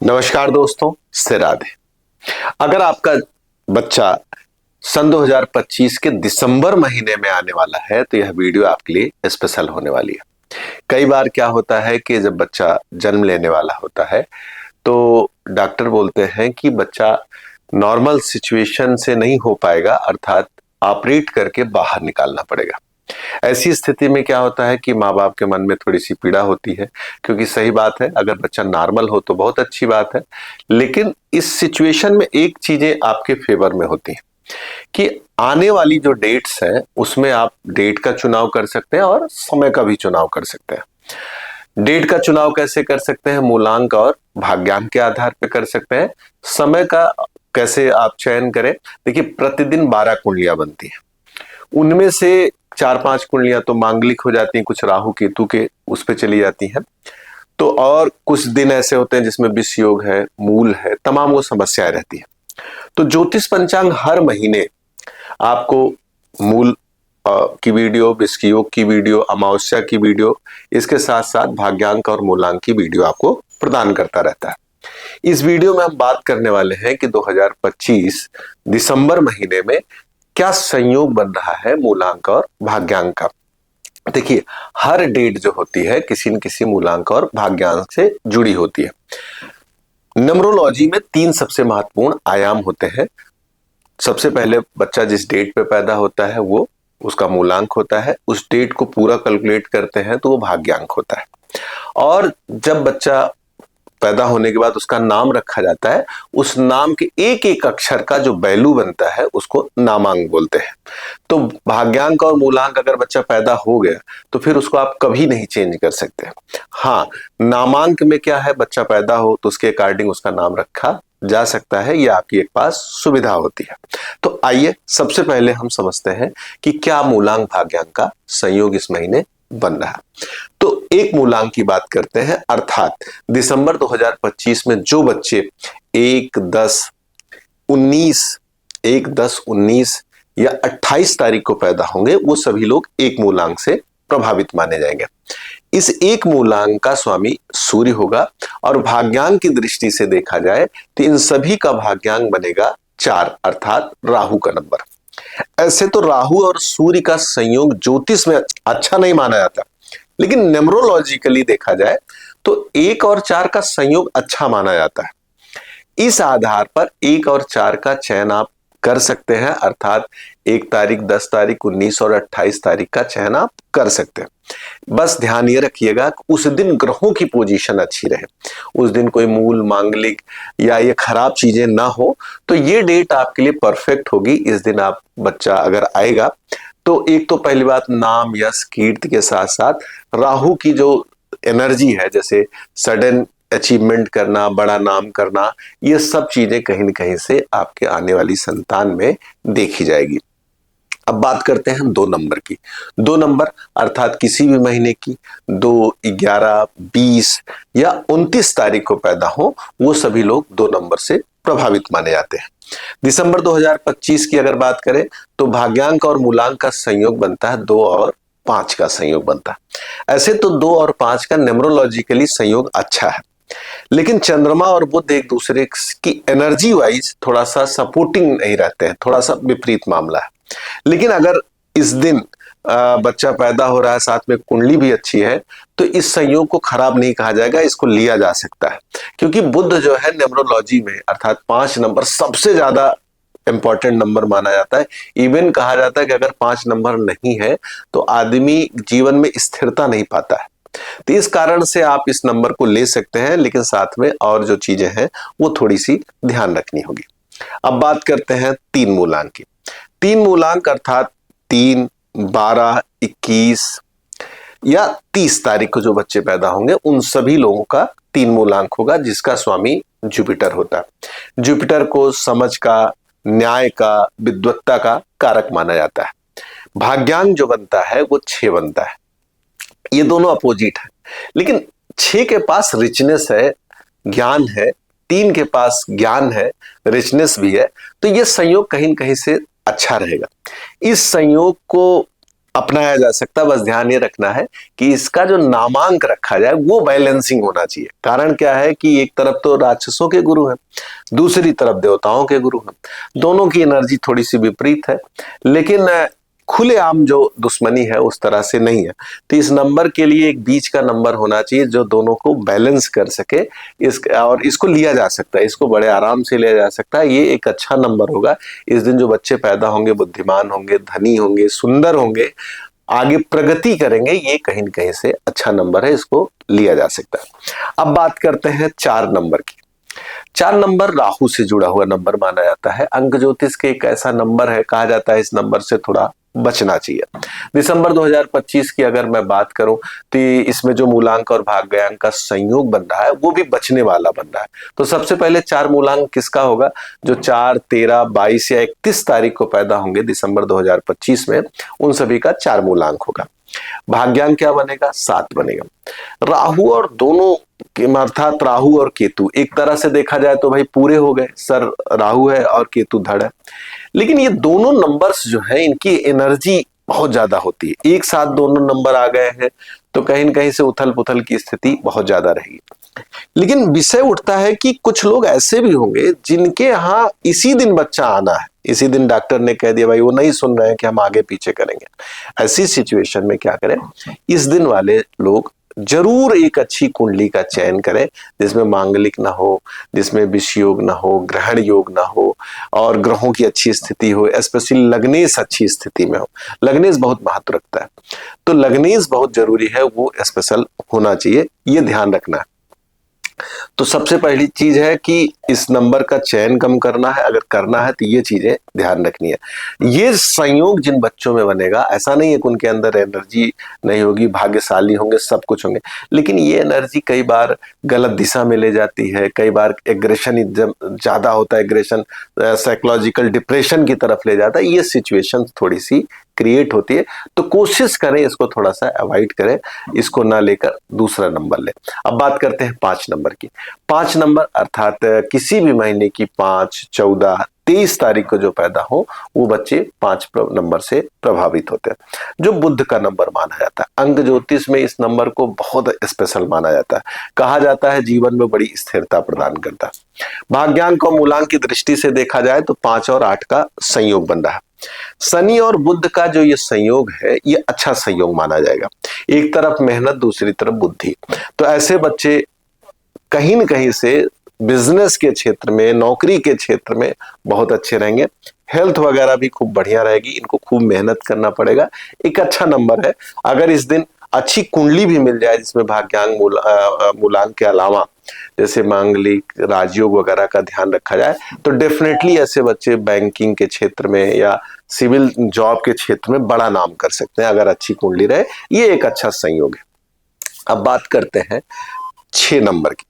नमस्कार दोस्तों, से राधे। अगर आपका बच्चा सन 2025 के दिसंबर महीने में आने वाला है तो यह वीडियो आपके लिए स्पेशल होने वाली है। कई बार क्या होता है कि जब बच्चा जन्म लेने वाला होता है तो डॉक्टर बोलते हैं कि बच्चा नॉर्मल सिचुएशन से नहीं हो पाएगा, अर्थात ऑपरेट करके बाहर निकालना पड़ेगा। ऐसी स्थिति में क्या होता है कि माँ बाप के मन में थोड़ी सी पीड़ा होती है, क्योंकि सही बात है, अगर बच्चा नॉर्मल हो तो बहुत अच्छी बात है। लेकिन इस सिचुएशन में एक चीजें आपके फेवर में होती हैं कि आने वाली जो डेट्स हैं उसमें आप डेट का चुनाव कर सकते हैं और समय का भी चुनाव कर सकते हैं। डेट का चुनाव कैसे कर सकते हैं? मूलांक और भाग्यांक के आधार पर कर सकते हैं। समय का कैसे आप चयन करें? देखिए, प्रतिदिन 12 कुंडलियां बनती हैं, उनमें से 4-5 कुंडलियां तो मांगलिक हो जाती हैं, कुछ राहु केतु के उस पे चली जाती हैं। तो और कुछ दिन ऐसे होते हैं जिसमें विष योग है, मूल है, तमाम वो समस्याएं रहती हैं। तो ज्योतिष पंचांग हर महीने आपको मूल की वीडियो, विष योग की वीडियो, अमावस्या की वीडियो, इसके साथ साथ भाग्यांक और मूलांक की वीडियो आपको प्रदान करता रहता है। इस वीडियो में हम बात करने वाले हैं कि 2025 दिसंबर महीने में क्या संयोग बन रहा है मूलांक और भाग्यांक का। देखिए, हर डेट जो होती है किसी न किसी मूलांक और भाग्यांक से जुड़ी होती है। न्यूमरोलॉजी में 3 सबसे महत्वपूर्ण आयाम होते हैं। सबसे पहले बच्चा जिस डेट पे पैदा होता है वो उसका मूलांक होता है, उस डेट को पूरा कैलकुलेट करते हैं तो वो भाग्यांक होता है। और जब बच्चा पैदा होने के बाद उसका नाम रखा जाता है, उस नाम के एक एक अक्षर का जो वैल्यू बनता है उसको नामांक बोलते हैं। तो भाग्यांक और मूलांक अगर बच्चा पैदा हो गया तो फिर उसको आप कभी नहीं चेंज कर सकते। हाँ, नामांक में क्या है, बच्चा पैदा हो तो उसके अकॉर्डिंग उसका नाम रखा जा सकता है, ये आपकी एक पास सुविधा होती है। तो आइए सबसे पहले हम समझते हैं कि क्या मूलांक भाग्यांक का संयोग इस महीने बन रहा है। तो एक मूलांक की बात करते हैं, अर्थात दिसंबर 2025 में जो बच्चे 1-10-19 या 28 तारीख को पैदा होंगे वो सभी लोग एक मूलांक से प्रभावित माने जाएंगे। इस एक मूलांक का स्वामी सूर्य होगा और भाग्यांक की दृष्टि से देखा जाए तो इन सभी का भाग्यांक बनेगा 4, अर्थात राहु का नंबर। ऐसे तो राहु और सूर्य का संयोग ज्योतिष में अच्छा नहीं माना जाता, लेकिन न्यूमरोलॉजिकली देखा जाए तो 1 और 4 का संयोग अच्छा माना जाता है। इस आधार पर 1 और 4 का चयन आप कर सकते हैं, अर्थात 1 तारीख, 10 तारीख, 19 और 28 तारीख का चयन आप कर सकते हैं। बस ध्यान ये रखिएगा कि उस दिन ग्रहों की पोजीशन अच्छी रहे, उस दिन कोई मूल, मांगलिक या ये खराब चीजें ना हो, तो ये डेट आपके लिए परफेक्ट होगी। इस दिन आप बच्चा अगर आएगा तो एक तो पहली बात, नाम, यश, कीर्ति के साथ साथ राहु की जो एनर्जी है, जैसे सडन अचीवमेंट करना, बड़ा नाम करना, ये सब चीजें कहीं न कहीं से आपके आने वाली संतान में देखी जाएगी। अब बात करते हैं 2 नंबर की। 2 नंबर अर्थात किसी भी महीने की 2, 11, 20 या 29 तारीख को पैदा हो वो सभी लोग 2 नंबर से प्रभावित माने जाते हैं। दिसंबर 2025 की अगर बात करें तो भाग्यांक और मूलांक का संयोग बनता है 2 और 5 का संयोग बनता है। ऐसे तो 2 और 5 का न्यूमरोलॉजिकली संयोग अच्छा है, लेकिन चंद्रमा और बुध एक दूसरे की एनर्जी वाइज थोड़ा सा सपोर्टिंग नहीं रहते हैं, थोड़ा सा विपरीत मामला है। लेकिन अगर इस दिन बच्चा पैदा हो रहा है, साथ में कुंडली भी अच्छी है, तो इस संयोग को खराब नहीं कहा जाएगा, इसको लिया जा सकता है। क्योंकि बुध जो है न्यूमरोलॉजी में अर्थात 5 नंबर सबसे ज्यादा इंपॉर्टेंट नंबर माना जाता है। इवन कहा जाता है कि अगर 5 नंबर नहीं है तो आदमी जीवन में स्थिरता नहीं पाता है। तो इस कारण से आप इस नंबर को ले सकते हैं, लेकिन साथ में और जो चीजें हैं वो थोड़ी सी ध्यान रखनी होगी। अब बात करते हैं 3 मूलांक की। 3 मूलांक अर्थात 3, 12, 21 या 30 तारीख को जो बच्चे पैदा होंगे उन सभी लोगों का 3 मूलांक होगा, जिसका स्वामी जुपिटर होता है। जुपिटर को समझ का, न्याय का, विद्वत्ता का कारक माना जाता है। भाग्यांक जो बनता है वो 6 बनता है। ये दोनों अपोजिट है, लेकिन 6 के पास रिचनेस है, ज्ञान है, 3 के पास ज्ञान है, रिचनेस भी है, तो ये संयोग कहीं न कहीं से अच्छा रहेगा। इस संयोग को अपनाया जा सकता है। बस ध्यान ये रखना है कि इसका जो नामांक रखा जाए वो बैलेंसिंग होना चाहिए। कारण क्या है कि एक तरफ तो राक्षसों के गुरु हैं, दूसरी तरफ देवताओं के गुरु हैं, दोनों की एनर्जी थोड़ी सी विपरीत है, लेकिन खुलेआम जो दुश्मनी है उस तरह से नहीं है। तो इस नंबर के लिए एक बीच का नंबर होना चाहिए जो दोनों को बैलेंस कर सके। और इसको लिया जा सकता है, इसको बड़े आराम से लिया जा सकता है। ये एक अच्छा नंबर होगा। इस दिन जो बच्चे पैदा होंगे बुद्धिमान होंगे, धनी होंगे, सुंदर होंगे, आगे प्रगति करेंगे, ये कहीं न कहीं से अच्छा नंबर है, इसको लिया जा सकता है। अब बात करते हैं 4 नंबर की। 4 नंबर राहु से जुड़ा हुआ नंबर माना जाता है। अंक ज्योतिष के एक ऐसा नंबर है, कहा जाता है इस नंबर से थोड़ा बचना चाहिए। दिसंबर 2025 की अगर मैं बात करूं तो इसमें जो मूलांक और भाग्यांक का संयोग बन रहा है वो भी बचने वाला बन रहा है। तो सबसे पहले 4 मूलांक किसका होगा? जो 4, 13, 22 या 31 तारीख को पैदा होंगे दिसंबर 2025 में, उन सभी का 4 मूलांक होगा। भाग्यांक क्या बनेगा? 7 बनेगा। राहु और दोनों अर्थात राहु और केतु एक तरह से देखा जाए तो भाई पूरे हो गए, सर राहु है और केतु धड़ है। लेकिन ये दोनों नंबर्स जो है इनकी एनर्जी बहुत ज्यादा होती है। एक साथ दोनों नंबर आ गए हैं तो कहीं न कहीं से उथल पुथल की स्थिति बहुत ज्यादा रहेगी। लेकिन विषय उठता है कि कुछ लोग ऐसे भी होंगे जिनके यहाँ इसी दिन बच्चा आना है, इसी दिन डॉक्टर ने कह दिया भाई वो नहीं सुन रहे हैं कि हम आगे पीछे करेंगे। ऐसी सिचुएशन में क्या करें? इस दिन वाले लोग जरूर एक अच्छी कुंडली का चयन करें जिसमें मांगलिक ना हो, जिसमें विष योग ना हो, ग्रहण योग ना हो और ग्रहों की अच्छी स्थिति हो, स्पेशली लग्नेश अच्छी स्थिति में हो। लग्नेश बहुत महत्व रखता है, तो लग्नेश बहुत जरूरी है, वो स्पेशल होना चाहिए, ये ध्यान रखना है। तो सबसे पहली चीज है कि इस नंबर का चयन कम करना है। अगर करना है तो ये चीजें ध्यान रखनी है। ये संयोग जिन बच्चों में बनेगा, ऐसा नहीं है कि उनके अंदर एनर्जी नहीं होगी, भाग्यशाली होंगे, सब कुछ होंगे, लेकिन ये एनर्जी कई बार गलत दिशा में ले जाती है। कई बार एग्रेशन ज्यादा होता है, एग्रेशन साइकोलॉजिकल डिप्रेशन की तरफ ले जाता है। ये सिचुएशन थोड़ी सी क्रिएट होती है, तो कोशिश करें इसको थोड़ा सा अवॉइड करें, इसको ना लेकर दूसरा नंबर ले। अब बात करते हैं 5 नंबर की। 5 नंबर अर्थात किसी भी महीने की 5, 14, 23 तारीख को जो पैदा हो वो बच्चे 5 नंबर से प्रभावित होते हैं, जो बुध का नंबर माना जाता है। अंक ज्योतिष में इस नंबर को बहुत स्पेशल माना जाता है। कहा जाता है जीवन में बड़ी स्थिरता प्रदान करता है। भाग्यांक और मूलांक की दृष्टि से देखा जाए तो 5 और 8 का संयोग बन रहा है। शनि और बुध का जो ये संयोग है ये अच्छा संयोग माना जाएगा। एक तरफ मेहनत, दूसरी तरफ बुद्धि। तो ऐसे बच्चे कहीं न कहीं से बिजनेस के क्षेत्र में, नौकरी के क्षेत्र में बहुत अच्छे रहेंगे। हेल्थ वगैरह भी खूब बढ़िया रहेगी, इनको खूब मेहनत करना पड़ेगा। एक अच्छा नंबर है। अगर इस दिन अच्छी कुंडली भी मिल जाए जिसमें भाग्यांक मूलांक के अलावा जैसे मांगलिक, राजयोग वगैरह का ध्यान रखा जाए तो डेफिनेटली ऐसे बच्चे बैंकिंग के क्षेत्र में या सिविल जॉब के क्षेत्र में बड़ा नाम कर सकते हैं अगर अच्छी कुंडली रहे। ये एक अच्छा संयोग है। अब बात करते हैं 6 नंबर की।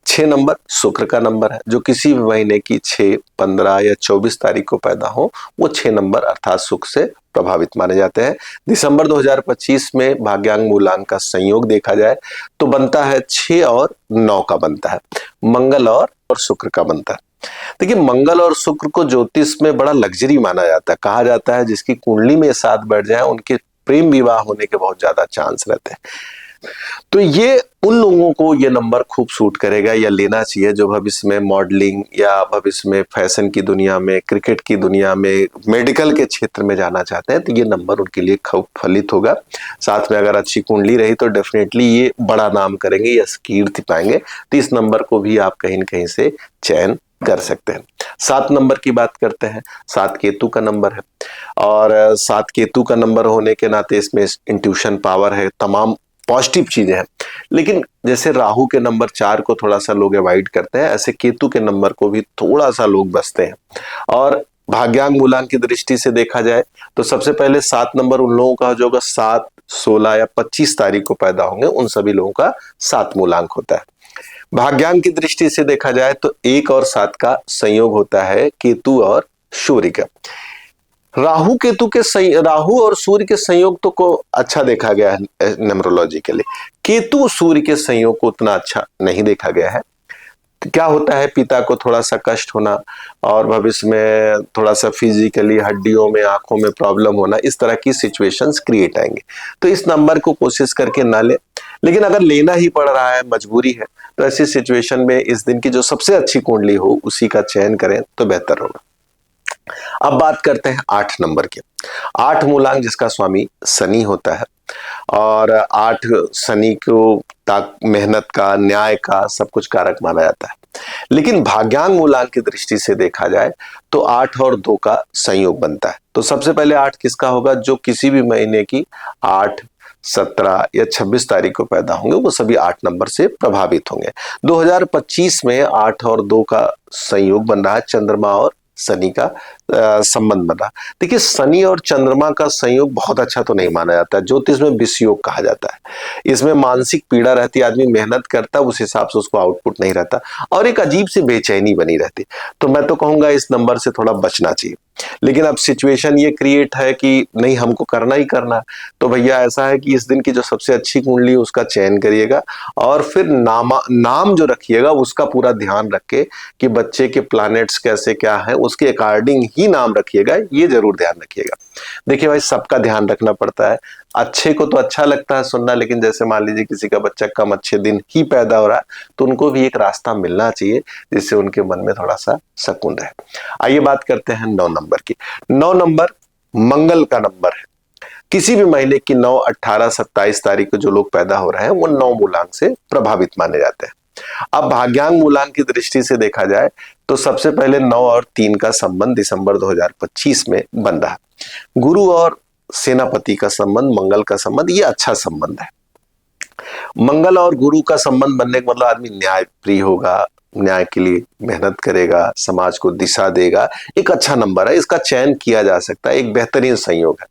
6 नंबर शुक्र का नंबर है। जो किसी भी महीने की 6, 15 या 24 तारीख को पैदा हो वो 6 नंबर अर्थात शुक्र से प्रभावित माने जाते हैं। दिसंबर 2025 में भाग्यांक मूलांक का संयोग देखा जाए तो बनता है 6 और 9 का बनता है, मंगल और शुक्र का बनता है। देखिए मंगल और शुक्र को ज्योतिष में बड़ा लग्जरी माना जाता है। कहा जाता है जिसकी कुंडली में साथ बैठ जाए उनके प्रेम विवाह होने के बहुत ज्यादा चांस रहते हैं। तो ये उन लोगों को ये नंबर खूब सूट करेगा या लेना चाहिए जो भविष्य में मॉडलिंग या भविष्य में फैशन की दुनिया में, क्रिकेट की दुनिया में, मेडिकल के क्षेत्र में जाना चाहते हैं तो ये नंबर उनके लिए खूब फलित होगा। साथ में अगर अच्छी कुंडली रही तो डेफिनेटली ये बड़ा नाम करेंगे या कीर्ति पाएंगे। तो इस नंबर को भी आप कहीं न कहीं से चयन कर सकते हैं। 7 नंबर की बात करते हैं। 7 केतु का नंबर है और 7 केतु का नंबर होने के नाते इसमें इंट्यूशन पावर है, तमाम पॉजिटिव चीजें हैं। लेकिन जैसे राहु के नंबर 4 को थोड़ा सा लोग अवॉइड करते हैं, ऐसे केतु के नंबर को भी थोड़ा सा लोग बचते हैं। और भाग्यांक मूलांक की दृष्टि से देखा जाए तो सबसे पहले 7 नंबर उन लोगों का जो 7, 16 या 25 तारीख को पैदा होंगे उन सभी लोगों का 7 मूलांक होता है। भाग्यांक की दृष्टि से देखा जाए तो 1 और 7 का संयोग होता है केतु और सूर्य का। राहु और सूर्य के संयोग तो को अच्छा देखा गया है न्यूमरोलॉजी के लिए। केतु सूर्य के संयोग को उतना अच्छा नहीं देखा गया है। क्या होता है, पिता को थोड़ा सा कष्ट होना और भविष्य में थोड़ा सा फिजिकली हड्डियों में आंखों में प्रॉब्लम होना, इस तरह की सिचुएशंस क्रिएट आएंगे। तो इस नंबर को कोशिश करके ना ले, लेकिन अगर लेना ही पड़ रहा है, मजबूरी है, तो ऐसी सिचुएशन में इस दिन की जो सबसे अच्छी कुंडली हो उसी का चयन करें तो बेहतर होगा। अब बात करते हैं 8 नंबर की। 8 मूलांक जिसका स्वामी शनि होता है, और 8 शनि को मेहनत का, न्याय का, सब कुछ कारक माना जाता है। लेकिन भाग्यांक मूलांक की दृष्टि से देखा जाए तो 8 और 2 का संयोग बनता है। तो सबसे पहले 8 किसका होगा? जो किसी भी महीने की 8, 17 या 26 तारीख को पैदा होंगे वो सभी 8 नंबर से प्रभावित होंगे। 2025 में 8 और 2 का संयोग बन रहा है, चंद्रमा और शनि का संबंध बना। देखिए, शनि और चंद्रमा का संयोग बहुत अच्छा तो नहीं माना जाता, ज्योतिष में विषयोग कहा जाता है। इसमें मानसिक पीड़ा रहती है, आदमी मेहनत करता है, उस हिसाब से उसको आउटपुट नहीं रहता और एक अजीब सी बेचैनी बनी रहती। तो मैं तो कहूंगा इस नंबर से थोड़ा बचना चाहिए। लेकिन अब सिचुएशन ये क्रिएट है कि नहीं, हमको करना ही करना, तो भैया ऐसा है कि इस दिन की जो सबसे अच्छी कुंडली है उसका चयन करिएगा और फिर नाम जो रखिएगा उसका पूरा ध्यान रख के कि बच्चे के प्लैनेट्स कैसे क्या है उसके अकॉर्डिंग ही नाम रखिएगा, ये जरूर ध्यान रखिएगा। देखिए भाई, सबका ध्यान रखना पड़ता है। अच्छे को तो अच्छा लगता है सुनना, लेकिन जैसे मान लीजिए किसी का बच्चा कम अच्छे दिन ही पैदा हो रहा है तो उनको भी एक रास्ता मिलना चाहिए जिससे उनके मन में थोड़ा सा सुकून रहे। आइए बात करते हैं 9 नंबर की। 9 नंबर मंगल का नंबर है। किसी भी महीने की 9, 18, 27 तारीख को जो लोग पैदा हो रहे हैं वो 9 मूलांक से प्रभावित माने जाते हैं। अब भाग्यांक मूलांक की दृष्टि से देखा जाए तो सबसे पहले 9 और 3 का संबंध दिसंबर 2025 में बन रहा। गुरु और सेनापति का संबंध, मंगल का संबंध, ये अच्छा संबंध है। मंगल और गुरु का संबंध बनने का मतलब आदमी न्याय प्रिय होगा, न्याय के लिए मेहनत करेगा, समाज को दिशा देगा। एक अच्छा नंबर है, इसका चयन किया जा सकता है, एक बेहतरीन संयोग है।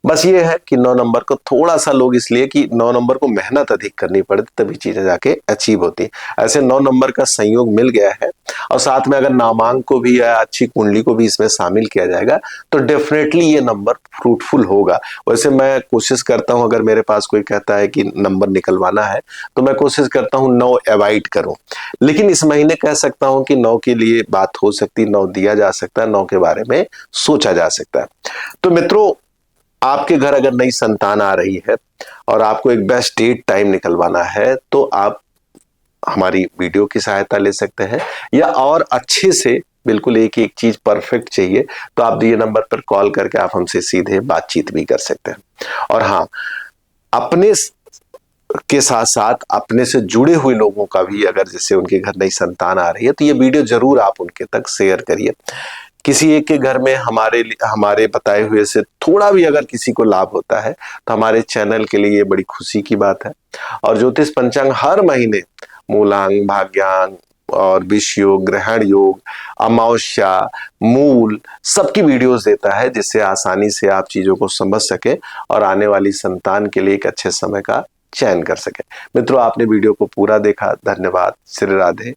बस ये है कि 9 नंबर को थोड़ा सा लोग इसलिए कि 9 नंबर को मेहनत अधिक करनी पड़ती तभी चीजें जाके अचीव होती है। ऐसे 9 नंबर का संयोग मिल गया है और साथ में अगर नामांक को भी या अच्छी कुंडली को भी इसमें शामिल किया जाएगा तो डेफिनेटली ये नंबर फ्रूटफुल होगा। वैसे मैं कोशिश करता हूं, अगर मेरे पास कोई कहता है कि नंबर निकलवाना है तो मैं कोशिश करता हूं 9 अवॉइड करूं, लेकिन इस महीने कह सकता हूं कि 9 के लिए बात हो सकती, 9 दिया जा सकता है, 9 के बारे में सोचा जा सकता है। तो मित्रों, आपके घर अगर नई संतान आ रही है और आपको एक बेस्ट डेट टाइम निकलवाना है तो आप हमारी वीडियो की सहायता ले सकते हैं, या और अच्छे से बिल्कुल एक एक चीज परफेक्ट चाहिए तो आप दिए नंबर पर कॉल करके आप हमसे सीधे बातचीत भी कर सकते हैं। और हाँ, अपने के साथ साथ अपने से जुड़े हुए लोगों का भी, अगर जैसे उनके घर नई संतान आ रही है तो ये वीडियो जरूर आप उनके तक शेयर करिए। किसी एक के घर में हमारे बताए हुए से थोड़ा भी अगर किसी को लाभ होता है तो हमारे चैनल के लिए ये बड़ी खुशी की बात है। और ज्योतिष पंचांग हर महीने मूलांक, भाग्यांक और विष योग, ग्रहण योग, अमावस्या, मूल, सबकी वीडियोस देता है जिससे आसानी से आप चीजों को समझ सके और आने वाली संतान के लिए एक अच्छे समय का चयन कर सके। मित्रों, आपने वीडियो को पूरा देखा, धन्यवाद। श्री राधे।